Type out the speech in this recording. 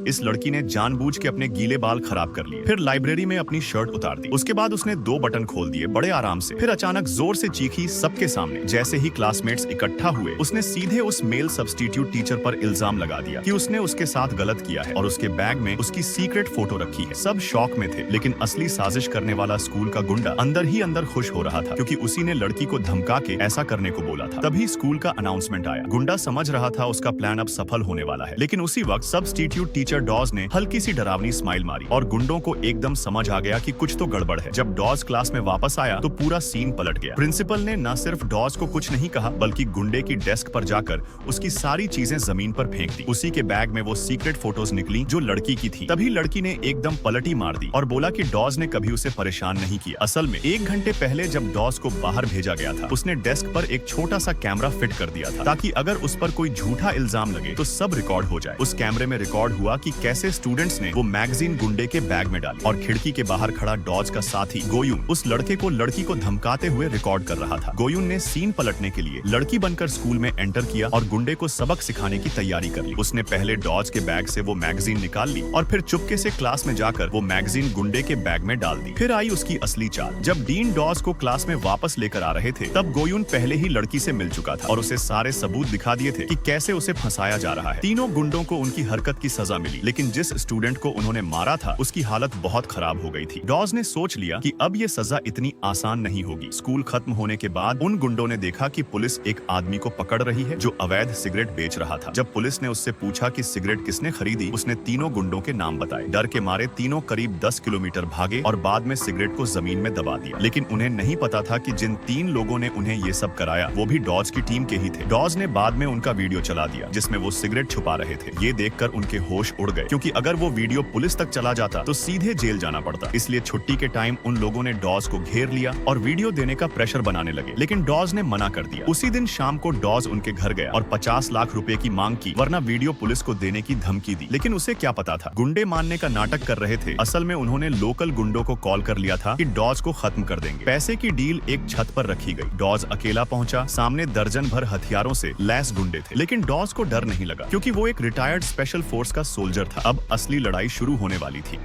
इस लड़की ने जानबूझ के अपने गीले बाल खराब कर लिए। फिर लाइब्रेरी में अपनी शर्ट उतार दी। उसके बाद उसने 2 बटन खोल दिए बड़े आराम से। फिर अचानक जोर से चीखी सबके सामने। जैसे ही क्लासमेट्स इकट्ठा हुए, उसने सीधे उस मेल सब्स्टिट्यूट टीचर पर इल्जाम लगा दिया कि उसने उसके साथ गलत किया है और उसके बैग में उसकी सीक्रेट फोटो रखी है। सब शॉक में थे, लेकिन असली साजिश करने वाला स्कूल का गुंडा अंदर ही अंदर खुश हो रहा था, क्योंकि उसी ने लड़की को धमका के ऐसा करने को बोला था। तभी स्कूल का अनाउंसमेंट आया। गुंडा समझ रहा था उसका प्लान अब सफल होने वाला है, लेकिन उसी वक्त सब्स्टिट्यूट टीचर डॉज ने हल्की सी डरावनी स्माइल मारी और गुंडों को एकदम समझ आ गया कि कुछ तो गड़बड़ है। जब डॉज क्लास में वापस आया तो पूरा सीन पलट गया। प्रिंसिपल ने न सिर्फ डॉज को कुछ नहीं कहा, बल्कि गुंडे की डेस्क पर जाकर उसकी सारी चीजें जमीन पर फेंक दी। उसी के बैग में वो सीक्रेट फोटोज निकली जो लड़की की थी। तभी लड़की ने एकदम पलटी मार दी और बोला कि डॉज ने कभी उसे परेशान नहीं किया। असल में 1 घंटे पहले जब डॉज को बाहर भेजा गया था, उसने डेस्क पर एक छोटा सा कैमरा फिट कर दिया था, ताकि अगर उस पर कोई झूठा इल्जाम लगे तो सब रिकॉर्ड हो जाए। उस कैमरे में रिकॉर्ड हुआ कि कैसे स्टूडेंट्स ने वो मैगजीन गुंडे के बैग में डाली और खिड़की के बाहर खड़ा डॉज का साथी गोयुन उस लड़की को धमकाते हुए रिकॉर्ड कर रहा था। गोयुन ने सीन पलटने के लिए लड़की बनकर स्कूल में एंटर किया और गुंडे को सबक सिखाने की तैयारी कर ली। उसने पहले डॉज के बैग से वो मैगजीन निकाल ली और फिर चुपके से क्लास में जाकर वो मैगजीन गुंडे के बैग में डाल दी। फिर आई उसकी असली चाल। जब डीन डॉज को क्लास में वापस लेकर आ रहे थे, तब गोयुन पहले ही लड़की से मिल चुका था और उसे सारे सबूत दिखा दिए थे कि कैसे उसे फंसाया जा रहा है। तीनों गुंडों को उनकी हरकत की सजा मिली, लेकिन जिस स्टूडेंट को उन्होंने मारा था उसकी हालत बहुत खराब हो गई थी। डॉज ने सोच लिया कि अब ये सजा इतनी आसान नहीं होगी। स्कूल खत्म होने के बाद उन गुंडों ने देखा कि पुलिस एक आदमी को पकड़ रही है जो अवैध सिगरेट बेच रहा था। जब पुलिस ने उससे पूछा कि सिगरेट किसने खरीदी, उसने तीनों गुंडों के नाम बताए। डर के मारे तीनों करीब 10 किलोमीटर भागे और बाद में सिगरेट को जमीन में दबा दिया। लेकिन उन्हें नहीं पता था कि जिन 3 लोगों ने उन्हें ये सब कराया वो भी डॉज की टीम के ही थे। डॉज ने बाद में उनका वीडियो चला दिया जिसमें वो सिगरेट छुपा रहे थे। ये देखकर उनके होश उड़ गए, क्योंकि अगर वो वीडियो पुलिस तक चला जाता तो सीधे जेल जाना पड़ता। इसलिए छुट्टी के टाइम उन लोगों ने डॉज को घेर लिया और वीडियो देने का प्रेशर बनाने लगे, लेकिन डॉज ने मना कर दिया। उसी दिन शाम को डॉज उनके घर गया और 50 लाख रुपए की मांग की, वरना वीडियो पुलिस को देने की धमकी दी। लेकिन उसे क्या पता था, गुंडे मानने का नाटक कर रहे थे। असल में उन्होंने लोकल गुंडों को कॉल कर लिया था कि डॉज को खत्म कर देंगे। पैसे की डील एक छत पर रखी गई। डॉज अकेला पहुंचा। सामने दर्जन भर हथियारों से लैस गुंडे थे, लेकिन डॉज को डर नहीं लगा, क्योंकि वो एक रिटायर्ड स्पेशल फोर्स का सोल्जर था। अब असली लड़ाई शुरू होने वाली थी।